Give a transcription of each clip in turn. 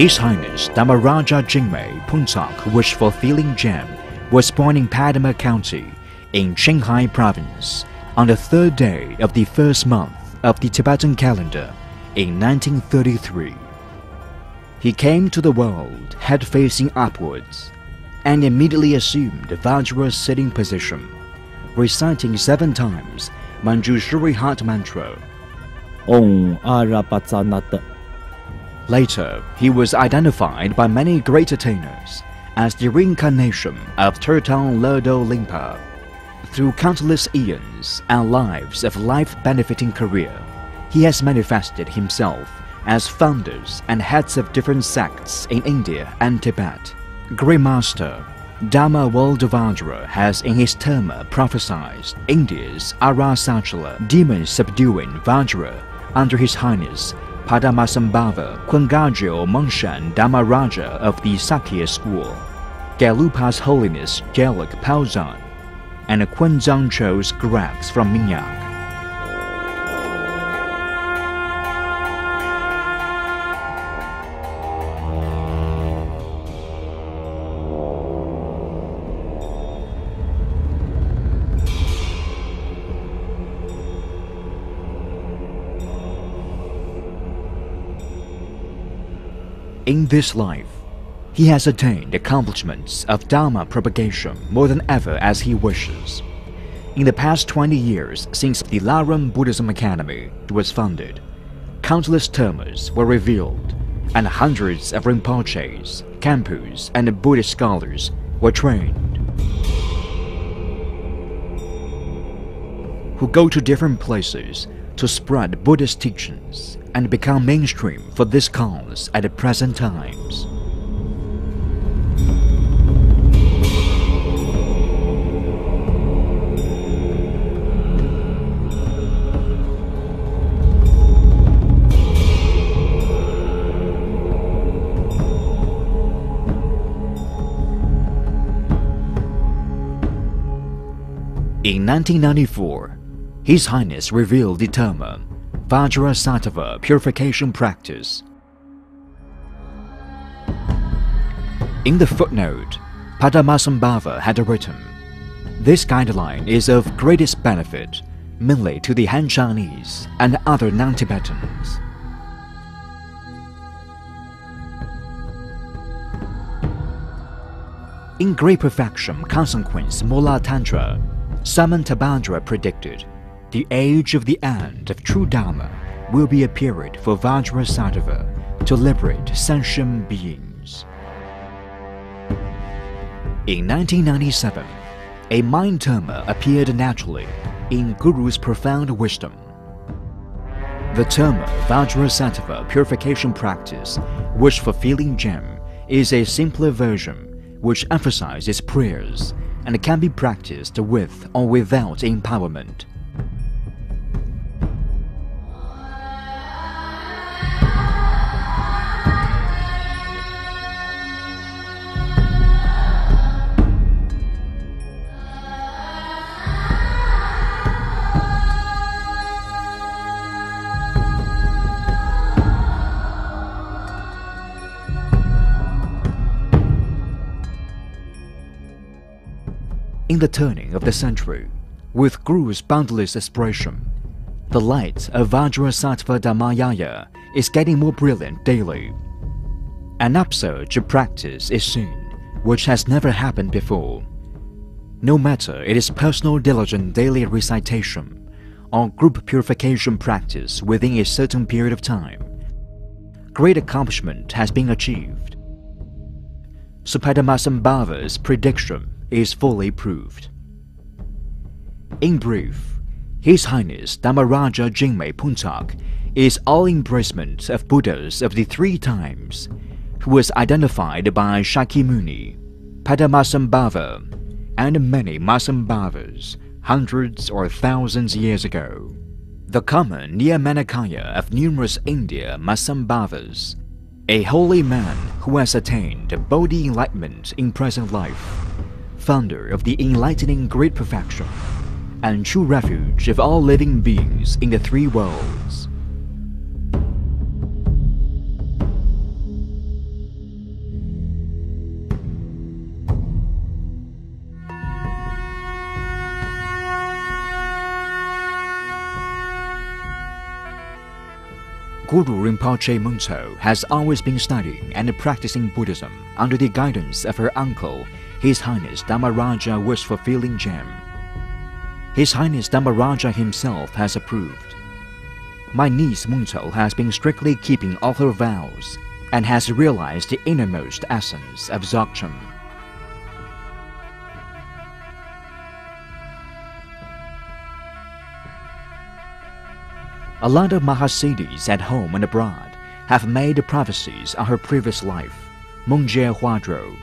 His Highness Dhamaraja Jingmei Puntak Wish-Fulfilling Gem was born in Padma County in Qinghai Province on the 3rd day of the 1st month of the Tibetan calendar in 1933. He came to the world head facing upwards and immediately assumed the Vajra sitting position, reciting 7 times Manjushri heart mantra. Om Arapatsanat. Later, he was identified by many great attainers as the reincarnation of Tertang Lerdo Limpa. Through countless eons and lives of life-benefiting career, he has manifested himself as founders and heads of different sects in India and Tibet. Great Master Dhamma Vajra has in his terma prophesied India's Arasachala demon-subduing Vajra under His Highness Padmasambhava Kwangajyo Mongshan Dhamaraja of the Sakya school, Galupa's Holiness Geluk Pauzan, and Kwenzang Cho's Grex from Minyak. In this life, he has attained accomplishments of Dharma propagation more than ever as he wishes. In the past 20 years since the Laram Buddhism Academy was founded, countless termas were revealed, and hundreds of Rinpoches, Kampus, and Buddhist scholars were trained, who go to different places to spread Buddhist teachings and become mainstream for this cause at the present times. In 1994, His Highness revealed the terma Vajrasattva purification practice. In the footnote, Padmasambhava had written, "This guideline is of greatest benefit, mainly to the Han Chinese and other non-Tibetans." In Great Perfection Consequence Mula Tantra, Samantabhadra predicted, the age of the end of true Dharma will be a period for Vajrasattva to liberate sentient beings. In 1997, a mind terma appeared naturally in Guru's profound wisdom. The terma Vajrasattva purification practice, wish-fulfilling gem, is a simpler version which emphasizes prayers and can be practiced with or without empowerment. In the turning of the century, with Guru's boundless expression, the light of Vajrasattva Dhammayaya is getting more brilliant daily. An upsurge of practice is seen, which has never happened before. No matter it is personal diligent daily recitation or group purification practice within a certain period of time, great accomplishment has been achieved. So Padmasambhava's prediction is fully proved. In brief, His Highness Dhamaraja Jingmei Puntak is all embracement of Buddhas of the 3 times, who was identified by Shakyamuni, Padmasambhava, and many Masambhavas hundreds or thousands years ago. The common Niyamanakaya of numerous India Masambhavas, a holy man who has attained Bodhi enlightenment in present life, founder of the enlightening great perfection, and true refuge of all living beings in the 3 worlds. Guru Rinpoche Munso has always been studying and practicing Buddhism under the guidance of her uncle, His Highness Dhamaraja Wish-fulfilling Gem. His Highness Dhamaraja himself has approved. My niece Munso has been strictly keeping all her vows and has realized the innermost essence of Dzogchen. A lot of Mahasiddhis at home and abroad have made prophecies on her previous life, Mungje Huadro.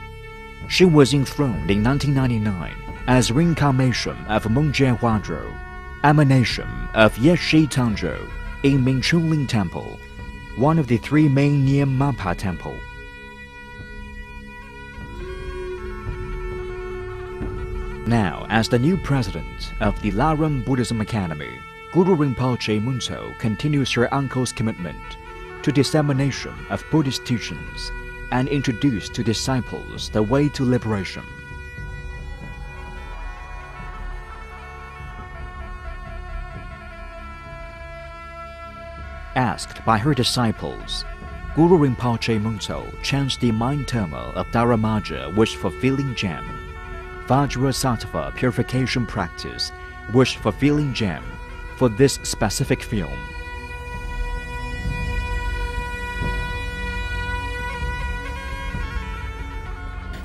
She was enthroned in 1999 as reincarnation of Mungje Huadro, emanation of Yeshi Tangzhou in Minchunling Temple, one of the three main Nian Mapa Temple. Now, as the new president of the Laram Buddhism Academy, Guru Rinpoche Munso continues her uncle's commitment to dissemination of Buddhist teachings and introduce to disciples the way to liberation. Asked by her disciples, Guru Rinpoche Munso chants the mind terma of Dharamaja wish-fulfilling gem, Vajrasattva purification practice wish-fulfilling gem, for this specific film.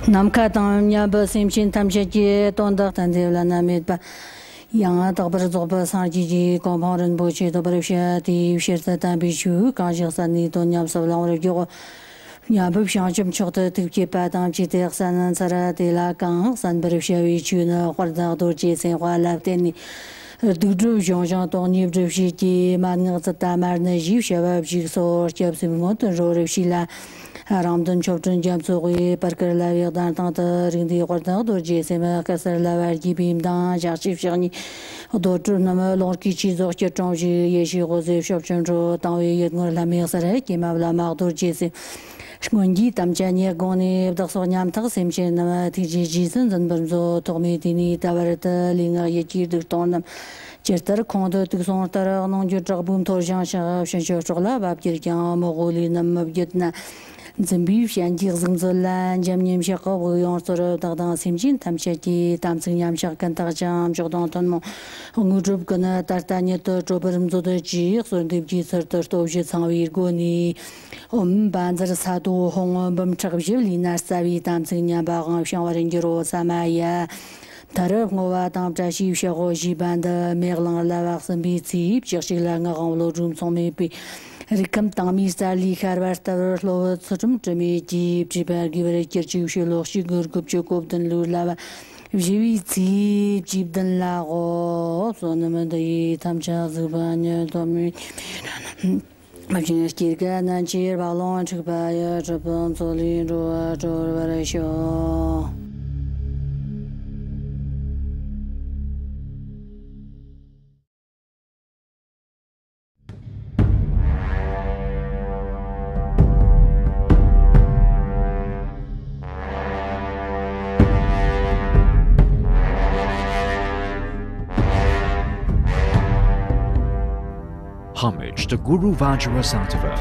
Namka tamnya ba simchin tamche ki tonda tandevla namit ba yang ta bar zoba sarji ji komporen boche to barishya ti shirta tambi chu ka jisani to nyam sablang re gyo ya bu shang chim chokta tikje pa tam chi te san sara de la kang san barishya wi chu na khwarda do je sen hwa la teni Dudru Jean Ton Yvdrushiki, Magnata Marna Jiv Shabab Jigsaw, Jabsimot, Jorishila, Ramdan Chopton Jamsuri, Parker Lavir Dantanta, Rindi Hortan, or Jesima, Casser Lavargi Bim Dan, Jachif Shani, Doctor Nama, Lord Kichi, Zorcha Tonji, Yeshi Rose, Shopchandro, Tawi, Yetmur Lamir Sarek, Mavla Mardo Jesse. Shmongi Tamchania Goni, Daksonyam Taksim Chen, TG Jason, and Bunzo, Tormitini, Tavareta, Linga Yeti, Tonam, Chester, Condo, Tuxontar, Non Jutrabum, Torjan, Shanchola, Babkirkan, Mogoli, Namabjetna. Zambi, Shandir Zimzolan, Jamnim Shako, Yonsor, Dardan Simjin, Tamchaki, Tamsinyam Shakantarjam, Jordan Tonmo, Hungudrup Gana, Tartanet, Troperum Zodaji, so the Jisser, Toji, Sanvi, Goni, Banzer Satu, Hong, Bum Chakvili, Nasavi, Tamsinya, Baran, Shawaringero, Samaya. Tarangova Tamtashi Sharoji Banda, Merlan Lavars and BT, Cherchilang, Lodrum, Somepi. Rikam Tami Sali Harvester Low Sotum Jimmy Jeep Jiber Giver Kirchu Shigur Gupchukov than Lulava Jivi Jeep than Lago Sonamanda Tamcha Zubanya Tommy Machines Kirka Nanchir Balon Chukbaya Japan Solin Roa Jorisho. Homage to Guru Vajrasattva.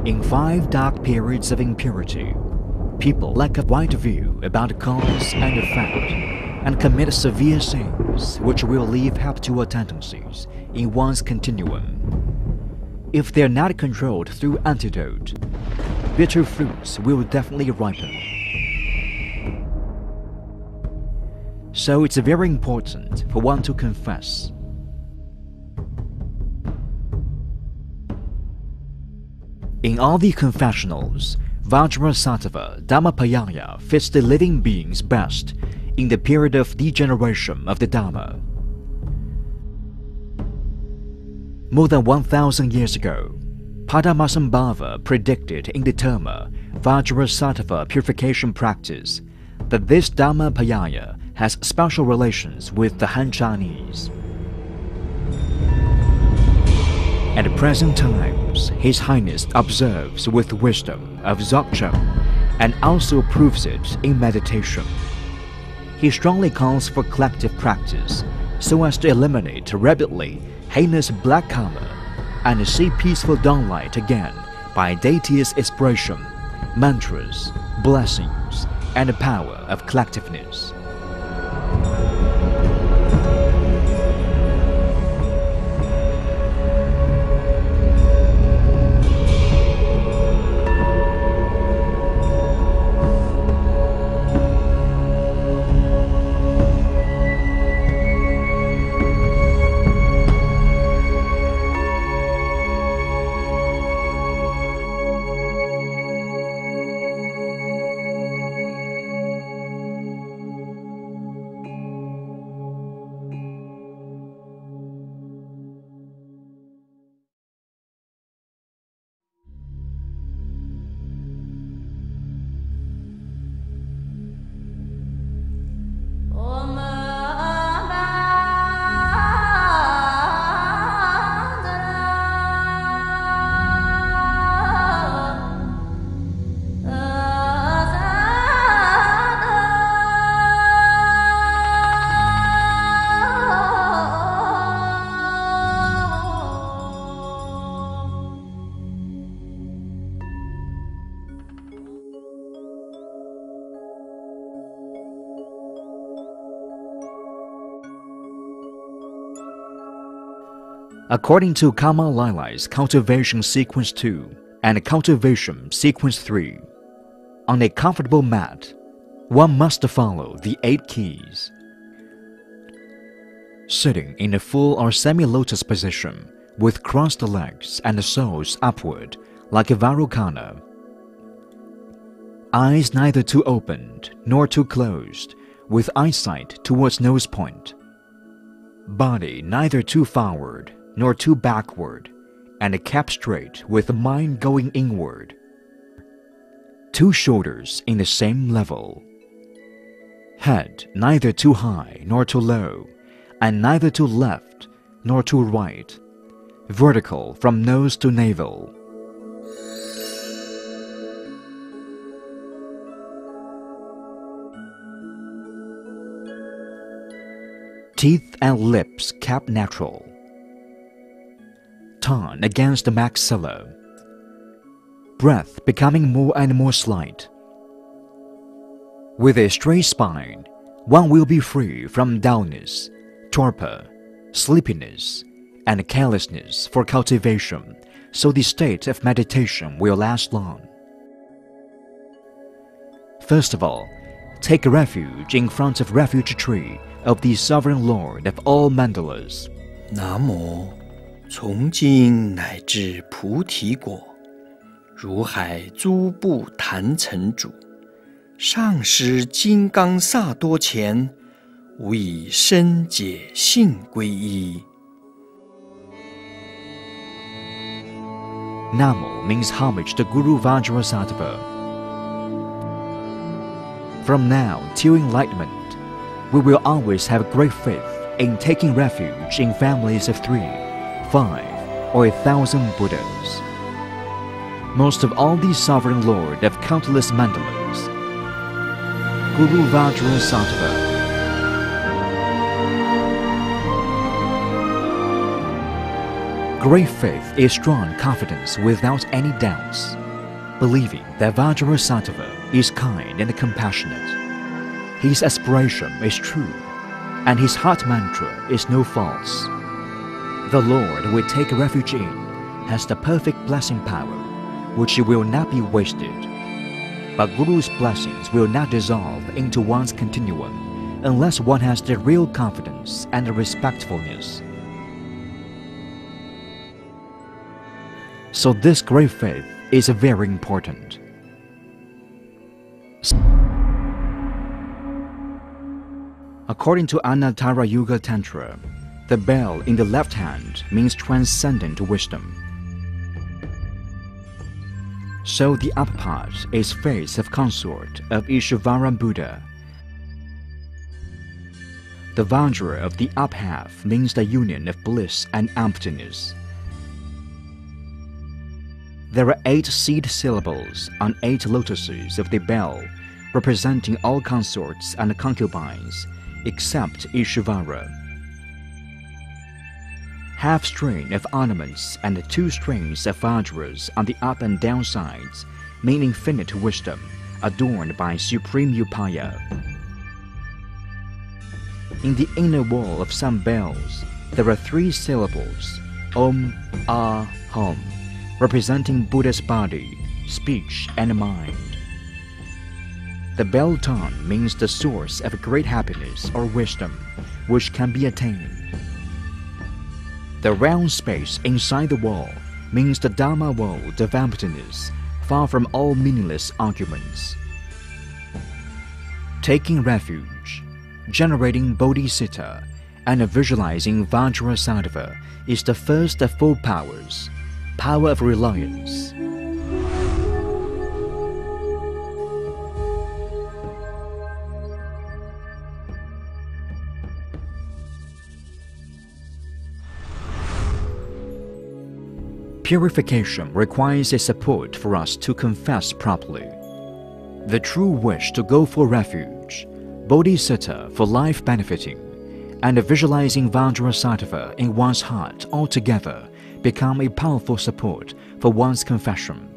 In 5 dark periods of impurity, people lack a wide view about cause and effect and commit severe sins which will leave habitual tendencies in one's continuum. If they are not controlled through antidote, bitter fruits will definitely ripen. So it's very important for one to confess. In all the confessionals, Vajrasattva Dhammapayaya fits the living beings best in the period of degeneration of the Dhamma. More than 1,000 years ago, Padmasambhava predicted in the terma Vajrasattva purification practice that this Dhammapayaya has special relations with the Han Chinese. At present times, His Highness observes with wisdom of Dzogchen and also proves it in meditation. he strongly calls for collective practice so as to eliminate rapidly heinous black karma and see peaceful dawnlight again by deity's expression, mantras, blessings, and the power of collectiveness. According to Kama Lai's Cultivation Sequence 2 and Cultivation Sequence 3, on a comfortable mat, one must follow the 8 keys. Sitting in a full or semi-lotus position, with crossed legs and the soles upward, like a Varukana. Eyes neither too opened nor too closed, with eyesight towards nose point. Body neither too forward nor too backward, and kept straight with the mind going inward. 2 shoulders in the same level. Head neither too high nor too low, and neither too left nor too right. Vertical from nose to navel. Teeth and lips kept natural. Tongue against the maxilla. Breath becoming more and more slight. With a straight spine, one will be free from dullness, torpor, sleepiness, and carelessness for cultivation, so the state of meditation will last long. First of all, take refuge in front of refuge tree of the Sovereign Lord of all mandalas. 南无从今乃至菩提果，如海诸部坛城主，上师金刚萨多前，无以深解信皈依。 Namo means homage to Guru Vajrasattva. From now till enlightenment, we will always have great faith in taking refuge in families of 3, 5, or 1,000 Buddhas. Most of all the Sovereign Lord of countless mandalas, Guru Vajrasattva. Great faith is strong confidence without any doubts, believing that Vajrasattva is kind and compassionate. His aspiration is true, and his heart mantra is no false. The Lord we take refuge in has the perfect blessing power, which will not be wasted. But Guru's blessings will not dissolve into one's continuum unless one has the real confidence and respectfulness. So this great faith is very important. According to Anatara Yuga Tantra, the bell in the left hand means transcendent wisdom. So the upper part is face of consort of Ishvara Buddha. The Vajra of the up half means the union of bliss and emptiness. There are 8 seed syllables on 8 lotuses of the bell, representing all consorts and concubines, except Ishvara. Half string of ornaments and 2 strings of Vajras on the up and down sides mean infinite wisdom, adorned by supreme upaya. In the inner wall of some bells, there are 3 syllables, Om, Ah, Hum, representing Buddha's body, speech, and mind. The bell tone means the source of great happiness or wisdom, which can be attained. The round space inside the wall means the Dharma world of emptiness, far from all meaningless arguments. Taking refuge, generating bodhisattva, and visualizing Vajrasattva is the first of 4 powers, power of reliance. Purification requires a support for us to confess properly. The true wish to go for refuge, bodhisattva for life benefiting, and visualizing Vajrasattva in one's heart altogether become a powerful support for one's confession.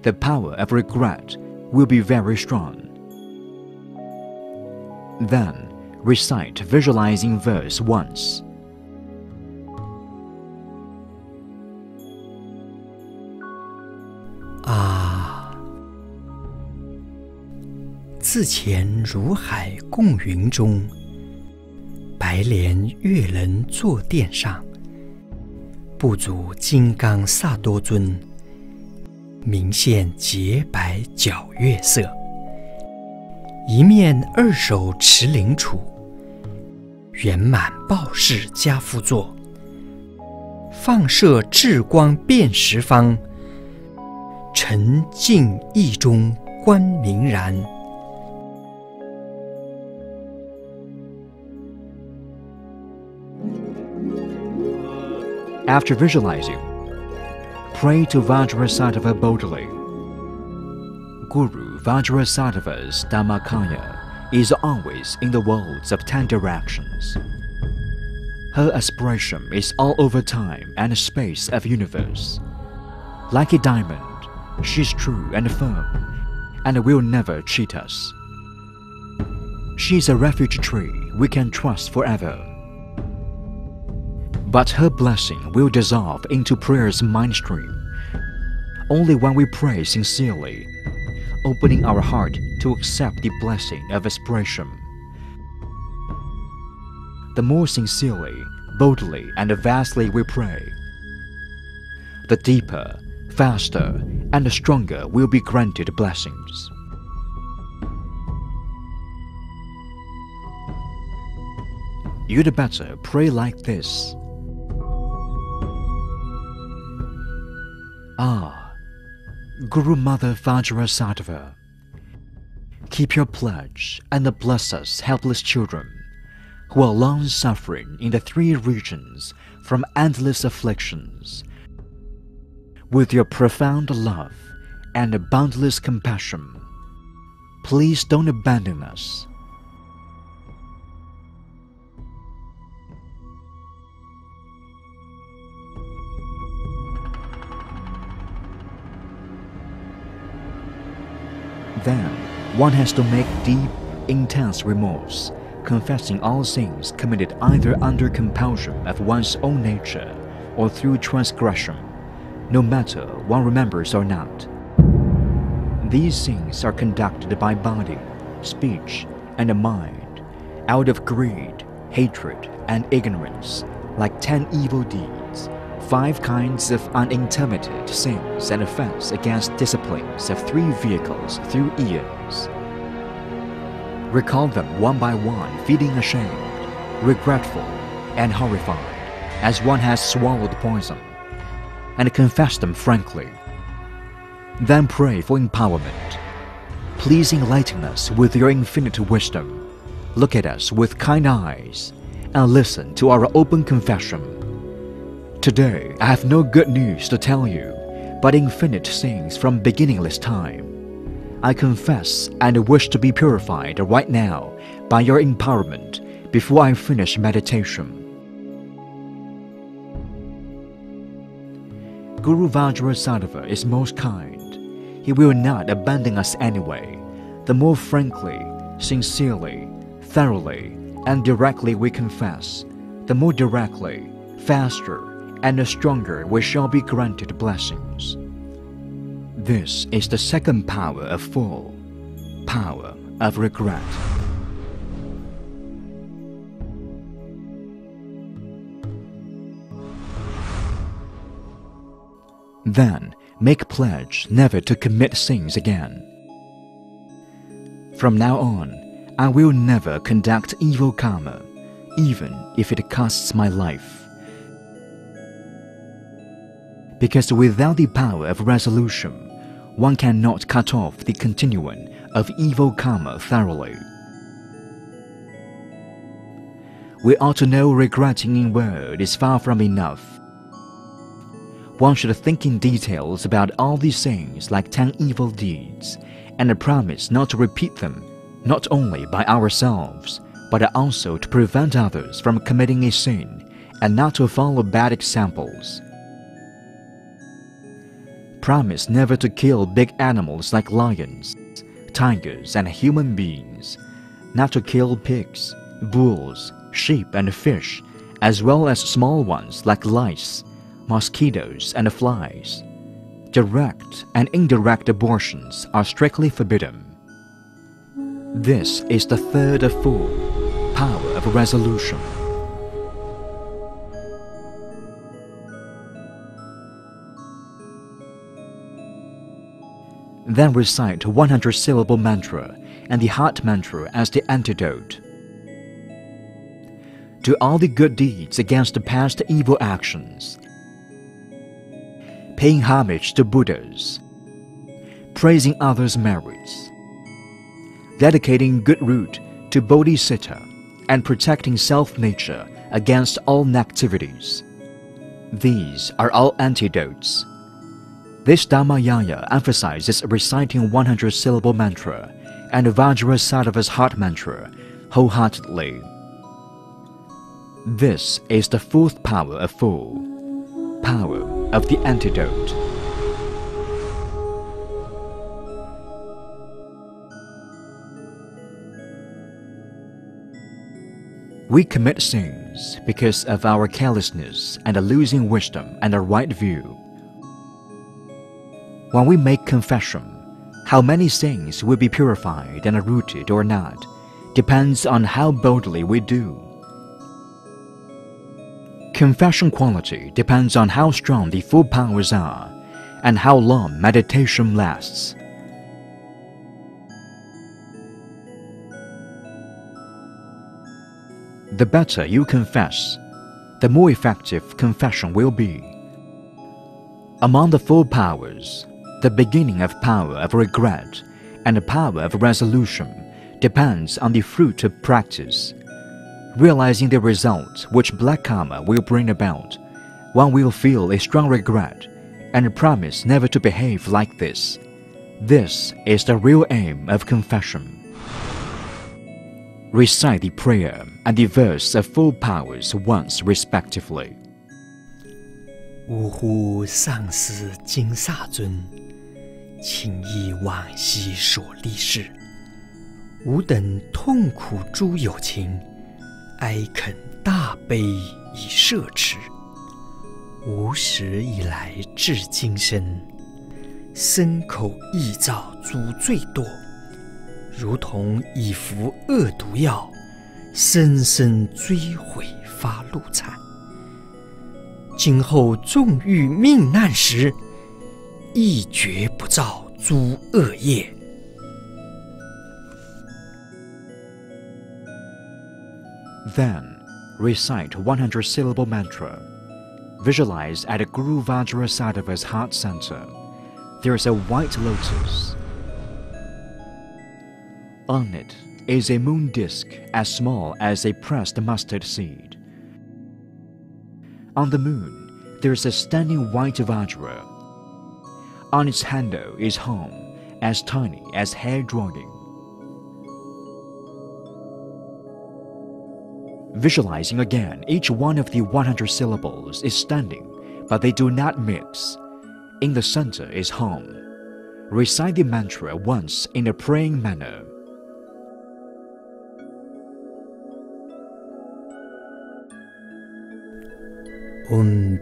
The power of regret will be very strong. Then, recite visualizing verse once. Ah, 自前如海共云中，白莲月人坐殿上，不足金刚萨多尊，明现洁白皎月色，一面2手持灵杵，圆满报事家父座，放射智光遍十方，沉静意中观明然。After visualizing, pray to Vajrasattva boldly. Guru Vajrasattva's Dhammakaya is always in the worlds of 10 directions. Her aspiration is all over time and space of universe. Like a diamond, she is true and firm, and will never cheat us. She is a refuge tree we can trust forever. But her blessing will dissolve into prayer's mind stream only when we pray sincerely, opening our heart to accept the blessing of aspiration. The more sincerely, boldly, and vastly we pray, the deeper, faster, and stronger will be granted blessings. You'd better pray like this. Ah, Guru Mother Vajrasattva, keep your pledge and bless us helpless children who are long suffering in the 3 regions from endless afflictions. With your profound love and boundless compassion, please don't abandon us. Then, one has to make deep, intense remorse, confessing all sins committed either under compulsion of one's own nature or through transgression, no matter one remembers or not. These sins are conducted by body, speech, and mind, out of greed, hatred, and ignorance, like 10 evil deeds, 5 kinds of unintermitted sins and offense against disciplines of 3 vehicles through eons. Recall them one by one, feeling ashamed, regretful, and horrified, as one has swallowed poison, and confess them frankly. Then pray for empowerment. Please enlighten us with your infinite wisdom. Look at us with kind eyes, and listen to our open confession. Today, I have no good news to tell you, but infinite sins from beginningless time. I confess and wish to be purified right now by your empowerment before I finish meditation. Guru Vajrasattva is most kind. He will not abandon us anyway. The more frankly, sincerely, thoroughly, and directly we confess, the more directly, faster, and stronger we shall be granted blessings. This is the second power of fall, power of regret. Then, make pledge never to commit sins again. From now on, I will never conduct evil karma, even if it costs my life. Because without the power of resolution, one cannot cut off the continuum of evil karma thoroughly. We ought to know regretting in word is far from enough. One should think in details about all these things like 10 evil deeds, and promise not to repeat them, not only by ourselves, but also to prevent others from committing a sin, and not to follow bad examples. Promise never to kill big animals like lions, tigers, and human beings, not to kill pigs, bulls, sheep, and fish, as well as small ones like lice, mosquitoes, and flies. Direct and indirect abortions are strictly forbidden. This is the third of four, power of resolution. Then recite 100-syllable mantra and the heart mantra as the antidote. Do all the good deeds against the past evil actions. Paying homage to Buddhas. Praising others' merits. Dedicating good root to Bodhisattva and protecting self-nature against all negativities. These are all antidotes. This Dhammayaya emphasizes reciting 100-syllable mantra and Vajrasattva's heart mantra wholeheartedly. This is the fourth power of four, power of the antidote. We commit sins because of our carelessness and losing wisdom and a right view. When we make confession, how many sins will be purified and rooted or not depends on how boldly we do. Confession quality depends on how strong the four powers are and how long meditation lasts. The better you confess, the more effective confession will be. Among the four powers, the beginning of power of regret and the power of resolution depends on the fruit of practice. Realizing the result which black karma will bring about, one will feel a strong regret and promise never to behave like this. This is the real aim of confession. Recite the prayer and the verse of four powers once respectively. 呜呼！上师金萨尊，请忆往昔所历事，吾等痛苦诸有情，哀恳大悲以摄持。无始以来至今生，身口意造诸罪堕，如同以服恶毒药，深深追悔发怒惨。今后纵遇命难时，亦绝不造诸恶业。Then, recite 100-syllable mantra. Visualize at Guru Vajrasattva's heart center. There is a white lotus. On it is a moon disk as small as a pressed mustard seed. On the moon, there is a standing white Vajra. On its handle is home as tiny as hair drawing. Visualizing again, each one of the 100 syllables is standing, but they do not mix. In the center is home. Recite the mantra once in a praying manner.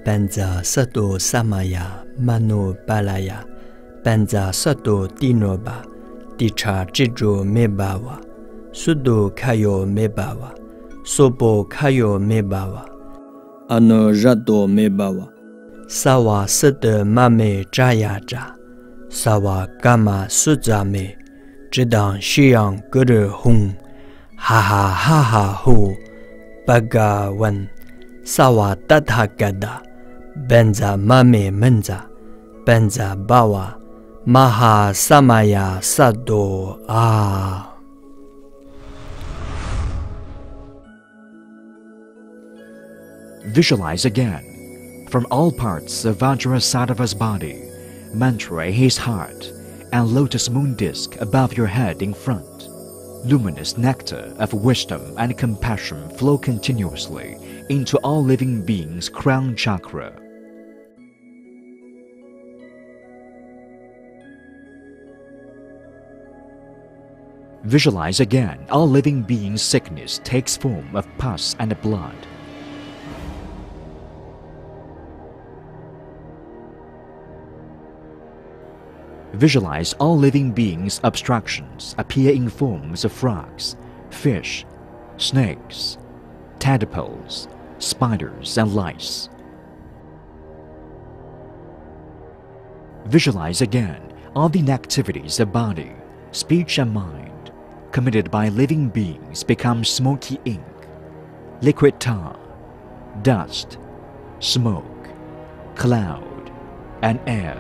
Panza Sato Samaya Mano Balaya Panza Sato Dinoba Dicha Jijo Mebawa Sudo Kayo Mebawa Sobo Kayo Mebawa Ano Rado Mebawa Sawa Sede Mame Jayaja Sawa Gama Suzame Jidang Shiang Guru Hung Ha ha ha ha ho Bagawan Sawa Tathagata Benza Mame Menza Benza Bawa Maha Samaya Sado Ah. Visualize again, from all parts of Vajrasattva's body, mantra his heart, and lotus moon disc above your head in front. Luminous nectar of wisdom and compassion flow continuously into all living beings' crown chakra. Visualize again, all living beings' sickness takes form of pus and blood. Visualize all living beings' obstructions appear in forms of frogs, fish, snakes, tadpoles, spiders, and lice. Visualize again all the inactivities of body, speech, and mind committed by living beings become smoky ink, liquid tar, dust, smoke, cloud, and air.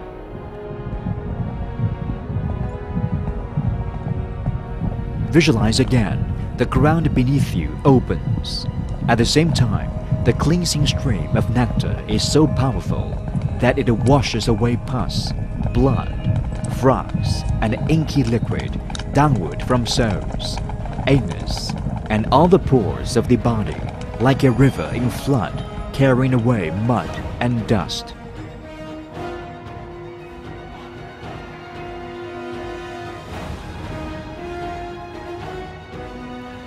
Visualize again, the ground beneath you opens. At the same time, the cleansing stream of nectar is so powerful that it washes away pus, blood, frogs, and inky liquid downward from soles, anus, and all the pores of the body, like a river in flood, carrying away mud and dust.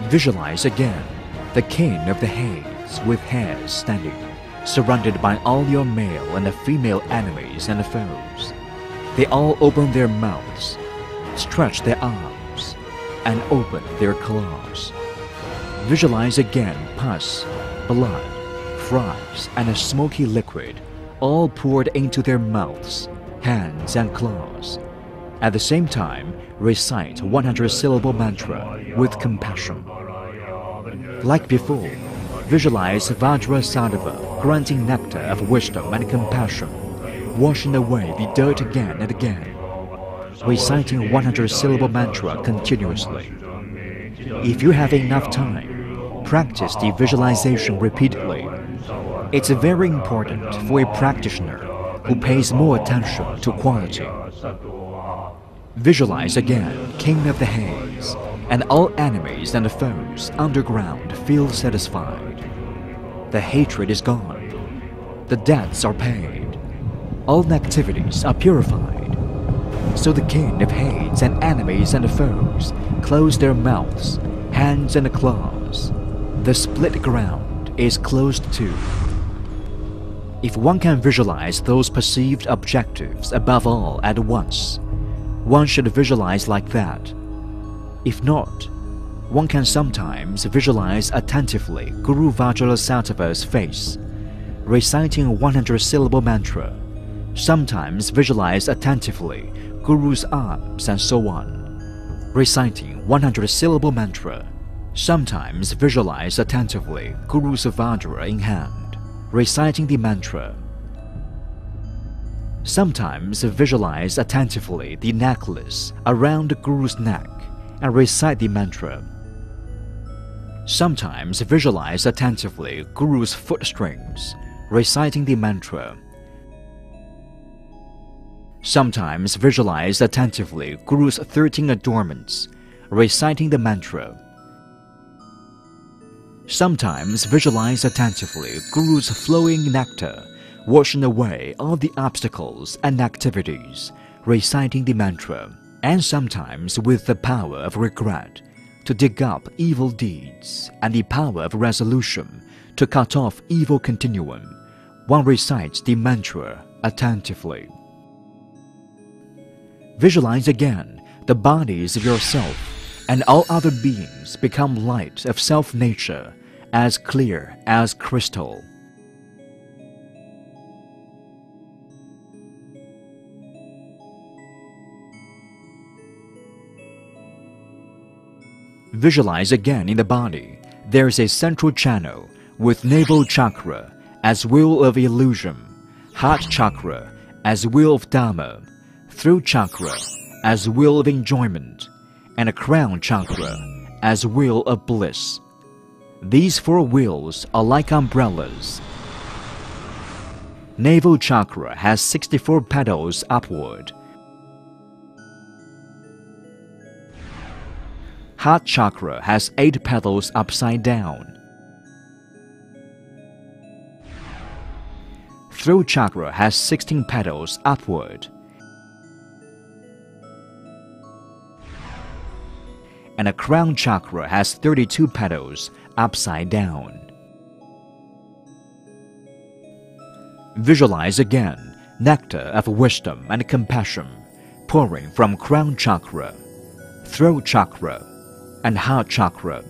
Visualize again the king of the Hades with hairs standing, surrounded by all your male and female enemies and foes. They all open their mouths, stretch their arms, and open their claws. Visualize again pus, blood, frogs, and a smoky liquid, all poured into their mouths, hands, and claws. At the same time, recite 100-syllable mantra with compassion. Like before, visualize Vajrasattva granting nectar of wisdom and compassion, washing away the dirt again and again, reciting 100-syllable mantra continuously. If you have enough time, practice the visualization repeatedly. It's very important for a practitioner who pays more attention to quality. Visualize again King of the Hades, and all enemies and foes underground feel satisfied. The hatred is gone. The debts are paid. All negativities are purified. So the King of Hades and enemies and foes close their mouths, hands, and claws. The split ground is closed too. If one can visualize those perceived objectives above all at once, one should visualize like that. If not, one can sometimes visualize attentively Guru Vajrasattva's face, reciting 100-syllable mantra, sometimes visualize attentively Guru's arms, and so on, reciting 100-syllable mantra, sometimes visualize attentively Guru's Vajra in hand, reciting the mantra. Sometimes visualize attentively the necklace around the Guru's neck and recite the mantra. Sometimes visualize attentively Guru's foot strings, reciting the mantra. Sometimes visualize attentively Guru's 13 adornments, reciting the mantra. Sometimes visualize attentively Guru's flowing nectar, washing away all the obstacles and activities, reciting the mantra. And sometimes with the power of regret, to dig up evil deeds, and the power of resolution, to cut off evil continuum, one recites the mantra attentively. Visualize again the bodies of yourself and all other beings become light of self-nature, as clear as crystal. Visualize again in the body, there is a central channel with navel chakra as wheel of illusion, heart chakra as wheel of dharma, throat chakra as wheel of enjoyment, and a crown chakra as wheel of bliss. These four wheels are like umbrellas. Navel chakra has 64 petals upward. Heart chakra has 8 petals upside down. Throat chakra has 16 petals upward. And a crown chakra has 32 petals upside down. Visualize again nectar of wisdom and compassion pouring from crown chakra, throat chakra, and heart chakra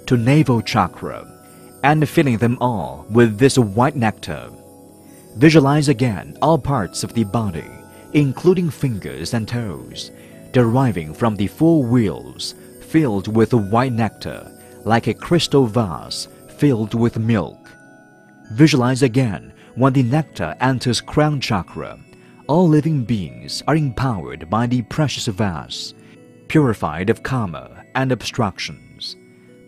to navel chakra, and filling them all with this white nectar. Visualize again all parts of the body, including fingers and toes, deriving from the 4 wheels filled with white nectar, like a crystal vase filled with milk. Visualize again when the nectar enters crown chakra, all living beings are empowered by the precious vase, purified of karma and obstructions,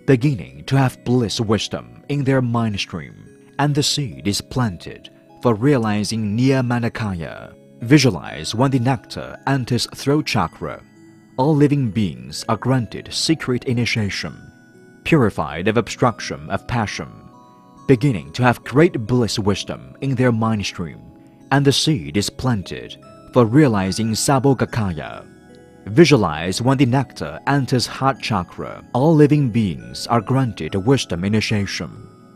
beginning to have bliss wisdom in their mind stream, and the seed is planted for realizing Niyamanakaya. Visualize when the nectar enters throat chakra, all living beings are granted secret initiation, purified of obstruction of passion, beginning to have great bliss wisdom in their mind stream, and the seed is planted for realizing Sabogakaya. Visualize when the nectar enters heart chakra, all living beings are granted wisdom initiation,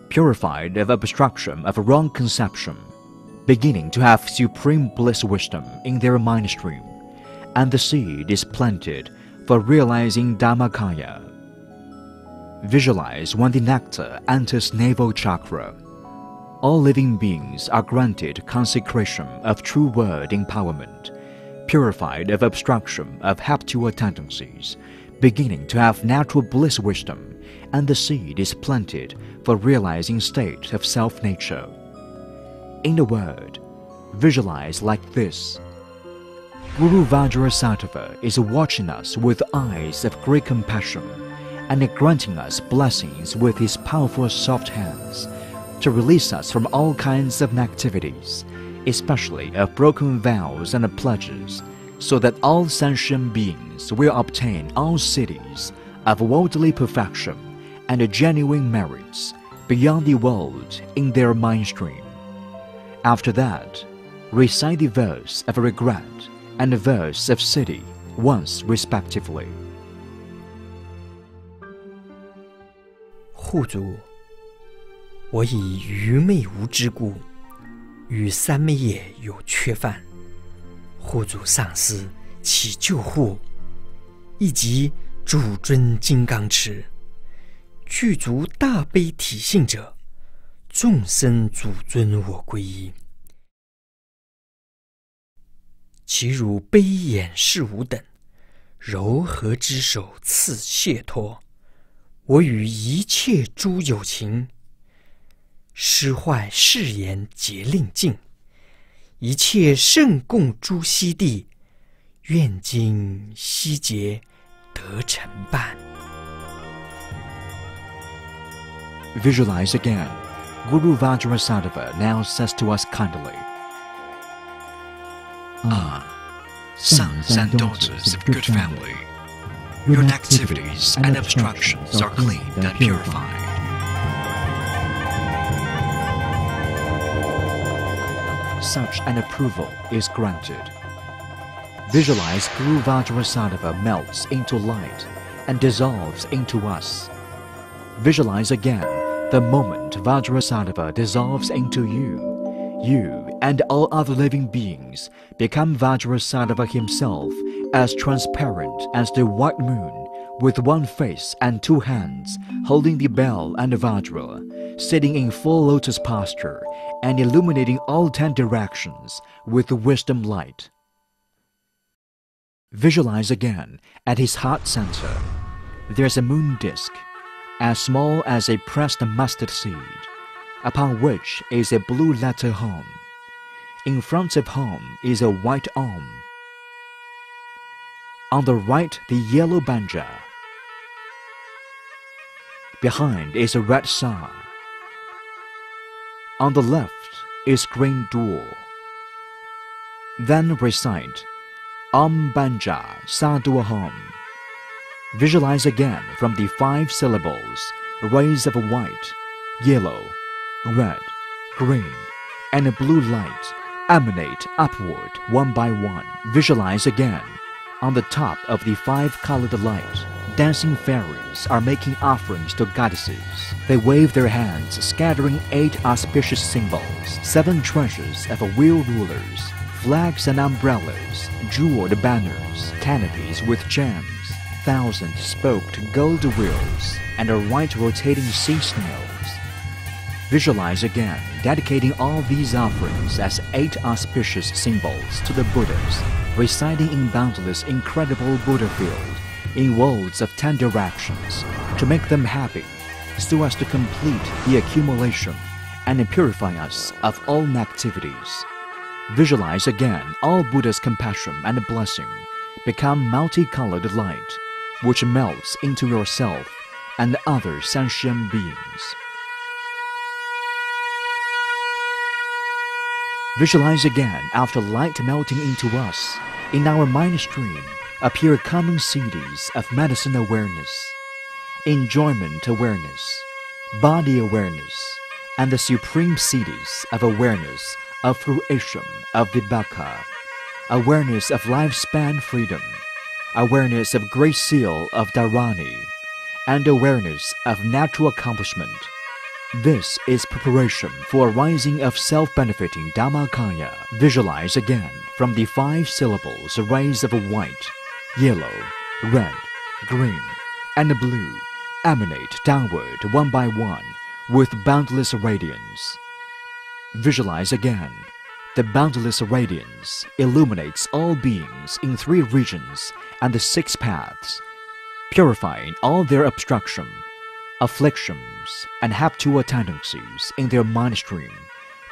purified of obstruction of wrong conception, beginning to have supreme bliss wisdom in their mind stream, and the seed is planted for realizing Dhammakaya. Visualize when the nectar enters navel chakra. All living beings are granted consecration of true word empowerment, purified of obstruction of habitual tendencies, beginning to have natural bliss wisdom, and the seed is planted for realizing state of self-nature. In a word, visualize like this. Guru Vajrasattva is watching us with eyes of great compassion and granting us blessings with his powerful soft hands to release us from all kinds of negativities, especially of broken vows and pledges, so that all sentient beings will obtain all cities of worldly perfection and genuine merits beyond the world in their mind stream. After that, recite the verse of regret and the verse of siddhi once respectively. 护主，我以愚昧无知故，与三昧业有缺犯，护主上师祈救护，以及主尊金刚持，具足大悲体性者，众生主尊我皈依。其如悲眼视无等，柔和之手赐解脱。我与一切诸有情，失坏誓言皆令尽，一切圣供诸悉地，愿今悉结得成办。 Visualize again. Guru Vajrasattva now says to us kindly, sons and daughters of good family, your activities and obstructions are cleaned and purified. Such an approval is granted. Visualize Guru Vajrasattva melts into light and dissolves into us. Visualize again the moment Vajrasattva dissolves into you. You and all other living beings become Vajrasattva himself, as transparent as the white moon, with one face and two hands, holding the bell and the Vajra, sitting in full lotus posture and illuminating all 10 directions with the wisdom light. Visualize again at his heart center. There's a moon disk, as small as a pressed mustard seed, upon which is a blue letter Hom. In front of Hom is a white Om. On the right, the yellow Banja. Behind is a red Sa. On the left is green Dual. Then recite Om Banja Sa Dua Hom. Visualize again from the 5 syllables, rays of white, yellow, red, green, and blue light emanate upward one by one. Visualize again. On the top of the 5-colored light, dancing fairies are making offerings to goddesses. They wave their hands, scattering 8 auspicious symbols, 7 treasures of wheel rulers, flags and umbrellas, jeweled banners, canopies with gems, 1,000 spoked gold wheels, and a white rotating sea snails. Visualize again, dedicating all these offerings as 8 auspicious symbols to the Buddhas, reciting in boundless, incredible Buddha field, in worlds of 10 directions, to make them happy, so as to complete the accumulation and purify us of all negativities. Visualize again all Buddha's compassion and blessing become multicolored light, which melts into yourself and other sentient beings. Visualize again after light melting into us, in our mind stream appear common cities of medicine awareness, enjoyment awareness, body awareness, and the supreme cities of awareness of fruition of Vibhaka, awareness of lifespan freedom, awareness of great seal of Dharani, and awareness of natural accomplishment. This is preparation for a rising of self-benefiting Dhammakaya. Visualize again from the 5 syllables rays of white, yellow, red, green, and blue emanate downward one by one with boundless radiance. Visualize again. The boundless radiance illuminates all beings in 3 regions and the 6 paths, purifying all their obstruction, afflictions, and habitual tendencies in their mind stream,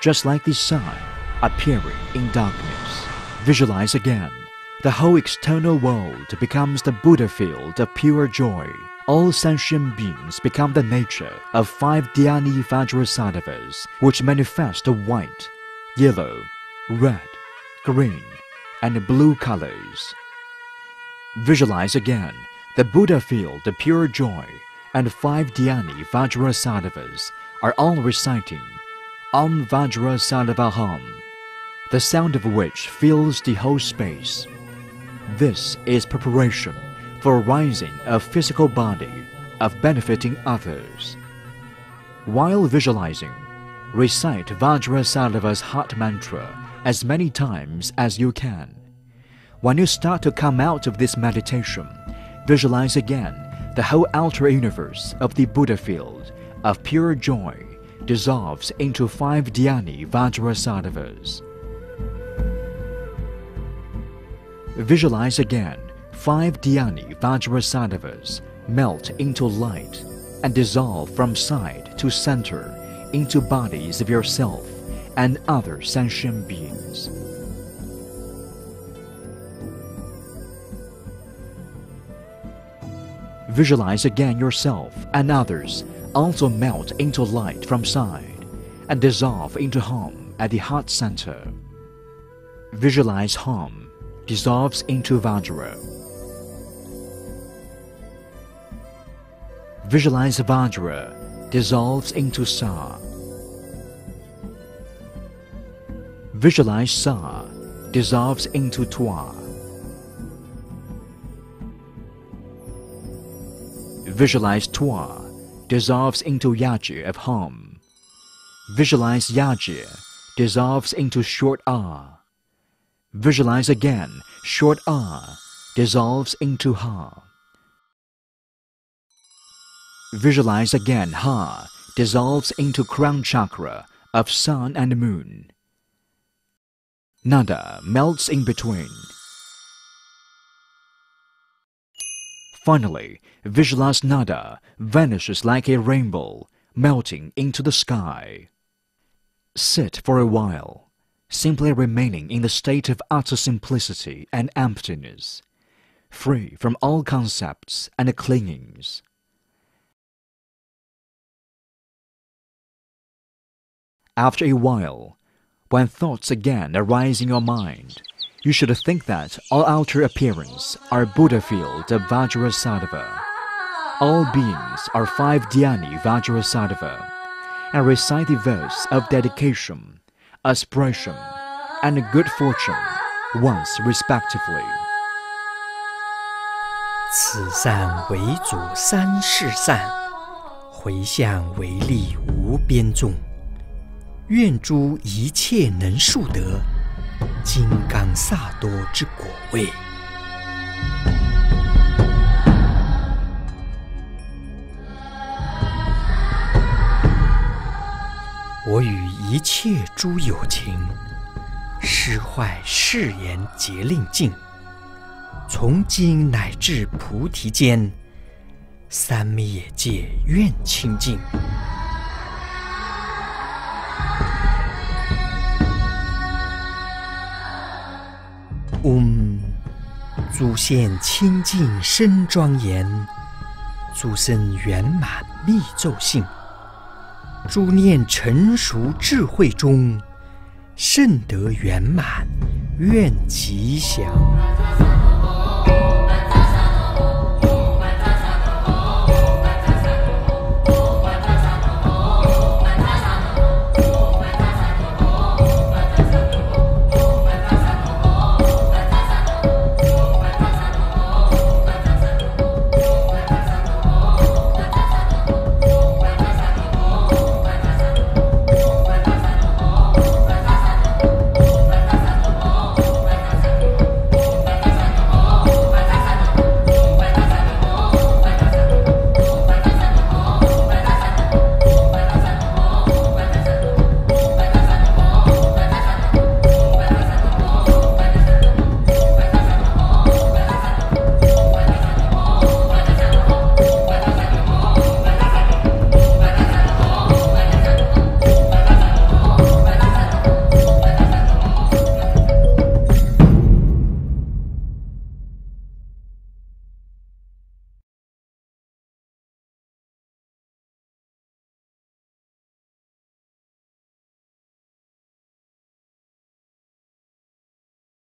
just like the sun appearing in darkness. Visualize again. The whole external world becomes the Buddha field of pure joy. All sentient beings become the nature of 5 Dhyani Vajrasattvas, which manifest the white, yellow, red, green, and blue colors. Visualize again the Buddha field of pure joy, and 5 Dhyani Vajrasattvas are all reciting Om Vajrasattva Hum, the sound of which fills the whole space. This is preparation for rising a physical body of benefiting others. While visualizing, recite Vajrasattva's heart mantra as many times as you can. When you start to come out of this meditation, visualize again the whole outer universe of the Buddha field of pure joy dissolves into 5 Dhyani Vajrasattvas. Visualize again 5 Dhyani Vajrasattvas melt into light and dissolve from side to center into bodies of yourself and other sentient beings. Visualize again yourself and others also melt into light from side and dissolve into Hum at the heart center. Visualize Hum dissolves into Vajra. Visualize Vajra dissolves into Sa. Visualize Sa dissolves into Twa. Visualize Twa dissolves into Yaji of Hum. Visualize Yaji dissolves into short Ah. Visualize again short Ah dissolves into Ha. Visualize again Ha dissolves into crown chakra of sun and moon. Nada melts in between. Finally, visualize Nada vanishes like a rainbow, melting into the sky. Sit for a while, simply remaining in the state of utter simplicity and emptiness, free from all concepts and clingings. After a while, when thoughts again arise in your mind, you should think that all outer appearance are Buddha fields of Vajrasattva. All beings are 5 dhyani Vajrasattva, and recite the verse of dedication, aspiration, and good fortune once respectively. 此善为主三世善，回向为利无边众。愿诸一切能速得金刚萨埵之果位。我与一切诸有情，施坏誓言结令尽，从今乃至菩提间，三灭界愿清净。诸现清净身庄严，诸身圆满密咒性，诸念成熟智慧中，甚得圆满愿吉祥。